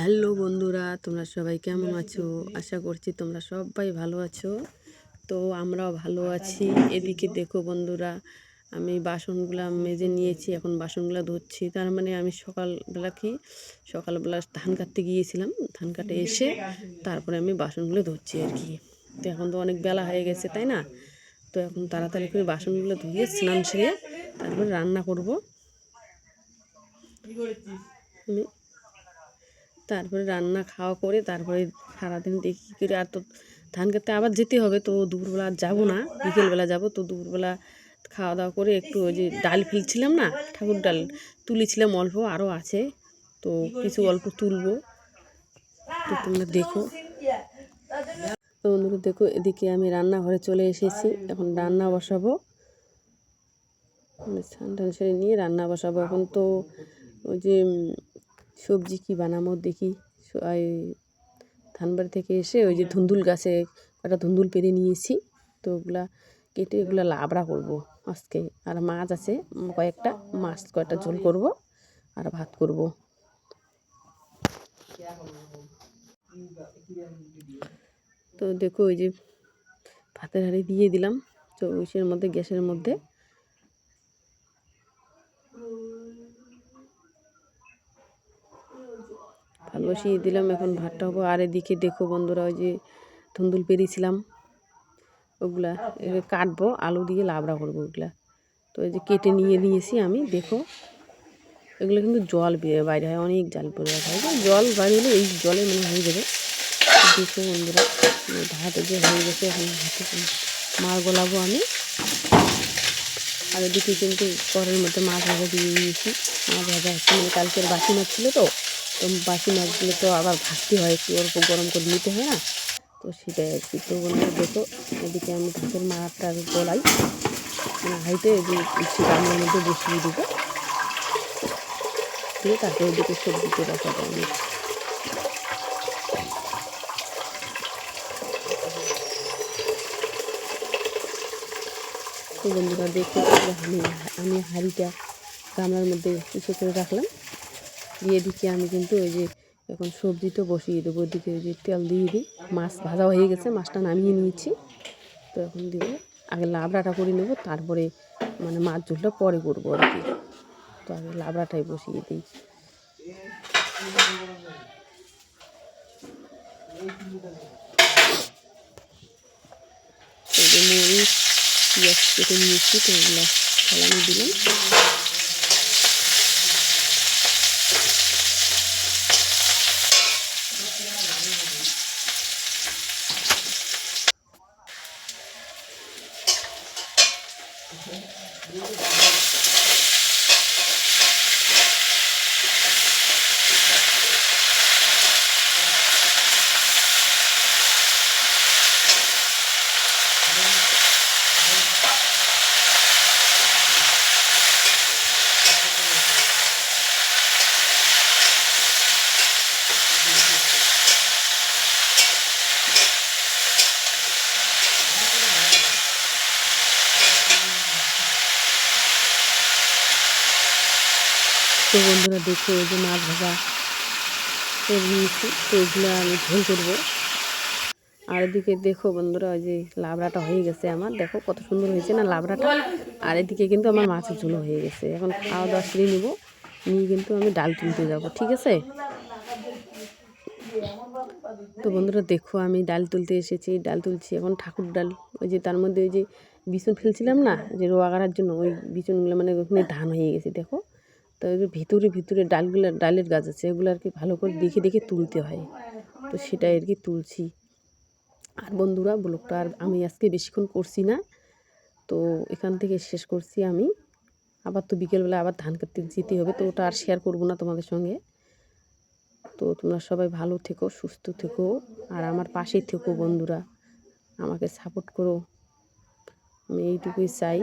Hello বন্ধুরা, তোমরা সবাই কেমন আছো? আশা করছি তোমরা সবাই ভালো আছো। তো আমরাও ভালো আছি। এদিকে দেখো বন্ধুরা, আমি বাসনগুলো মেজে নিয়েছি, এখন বাসনগুলো ধুচ্ছি। তার মানে আমি সকালবেলা ধান কাটতে গিয়েছিলাম, ধান কাটে এসে তারপরে আমি বাসনগুলো ধুচ্ছি আর কি। তো এখন তো অনেক বেলা হয়ে গেছে, তাই না? তো এখন তাড়াতাড়ি করে বাসনগুলো ধুয়ে স্নান সেরে তারপরে রান্না করব। আমি তারপরে রান্না খাওয়া করে তারপরে সারাদিন দেখি করে, আর তো ধান কাটতে আবার যেতে হবে, তো দুপুরবেলা আর যাবো না, বিকেলবেলা যাব। তো দুপুরবেলা খাওয়া দাওয়া করে একটু ওই যে ডাল ফেলছিলাম না, ঠাকুর ডাল তুলেছিলাম অল্প, আরও আছে, তো কিছু অল্প তুলবো। তো তোমরা দেখো। তো বন্ধুরা দেখো, এদিকে আমি রান্নাঘরে চলে এসেছি, এখন রান্না বসাবো। স্নান টান সেরে নিয়ে রান্না বসাবো। এখন তো ওই যে সবজি কি বানাবো দেখি। ধানবাড়ি থেকে এসে ওই যে ধুন্দুল গাছে একটা ধুন্দুল পেরে নিয়েছি, তো ওগুলা কেটে এগুলো লাবড়া করব আজকে। আর মাছ আছে কয়েকটা, মাছ কয়েকটা ঝোল করব আর ভাত করব। তো দেখো ওই যে ভাতের হাঁড়ি দিয়ে দিলাম চৌষের মধ্যে, গ্যাসের মধ্যে। ভাত বসিয়ে দিলাম, এখন ভাতটা হবো। আর এদিকে দেখো বন্ধুরা, ওই যে ধুন্দুল পেরেছিলাম, ওগুলা কাটবো, আলু দিয়ে লাবড়া করবো ওগুলা। তো এই যে কেটে নিয়েছি আমি, দেখো এগুলো কিন্তু জল বাইরে হয়, অনেক জাল পরে রাখা হয়, জল বাইরে হলে এই জলে মানে হয়ে যাবে। দেখো বন্ধুরা, ভাত যে হয়ে গেছে, এখন ভাতে মাছ গলাবো আমি। আর এদিকে কিন্তু কড়াইয়ের মধ্যে মাছ ভাজা দিয়ে নিয়েছি। মাছ ভাজা হচ্ছে, মানে কালকের বাসি মাছ ছিল, তো বাসি মাছগুলো তো আবার ভাজতে হয়, একটু অল্প গরম করে নিতে হয় না, তো সেটাই আর কি। তো বন্ধুরা দেখো, এদিকে আমি ভাতের মাছটা গলাই, মানে হাইটে যে একটু গামলার মধ্যে বসিয়ে দেবো, দিয়ে তারপরে ওদিকে সবজিতে বসাবো আমি। তো বন্ধুরা দেখো, আমি হাঁড়িটা গামলার মধ্যে ইসে করে রাখলাম, দিয়ে দিচ্ছি আমি কিন্তু ওই যে এখন সবজি তো বসিয়ে দেবো। ওদিকে ওই যে তেল দিয়ে দিই, মাছ ভাজা হয়ে গেছে, মাছটা নামিয়ে নিয়েছি। তো এখন দিয়ে আগে লাবড়াটা করে নেবো, তারপরে মানে মাছ ঝোলটা পরে করবো আর কি। তো আগে লাবড়াটাই বসিয়ে দিই। এই যে মরিচ পেঁয়াজ কেটে নিয়েছি, তো এগুলো ফেলানো দিলাম। তো বন্ধুরা দেখো, ওই যে মাছ ভাজা করে নিয়েছি, তো এগুলো আমি ঝোল করবো। আর এদিকে দেখো বন্ধুরা, ওই যে লাবড়াটা হয়ে গেছে আমার, দেখো কত সুন্দর হয়েছে না লাবড়াটা। আর এদিকে কিন্তু আমার মাছের ঝোল হয়ে গেছে। এখন খাওয়া দাওয়া সেরে নেবো, নিয়ে কিন্তু আমি ডাল তুলতে যাব, ঠিক আছে? তো বন্ধুরা দেখো, আমি ডাল তুলতে এসেছি, ডাল তুলছি এখন ঠাকুর ডাল। ওই যে তার মধ্যে ওই যে বিছুন ফেলছিলাম না, যে রোয়া গাড়ার জন্য, ওই বিছুনগুলো মানে ওখানে ধান হয়ে গেছে দেখো। তো ওই যে ভিতরে ভিতরে ডালের গাছ আছে, এগুলো আর কি ভালো করে দেখে দেখে তুলতে হয়, তো সেটাই আর কি তুলছি। আর বন্ধুরা ব্লগটা আর আমি আজকে বেশিক্ষণ করছি না, তো এখান থেকে শেষ করছি আমি। আবার তো বিকেলবেলা আবার ধান কাটতে যেতে হবে, তো ওটা আর শেয়ার করব না তোমাদের সঙ্গে। তো তোমরা সবাই ভালো থেকো, সুস্থ থেকো, আর আমার পাশেই থেকো বন্ধুরা, আমাকে সাপোর্ট করো, আমি এইটুকুই চাই।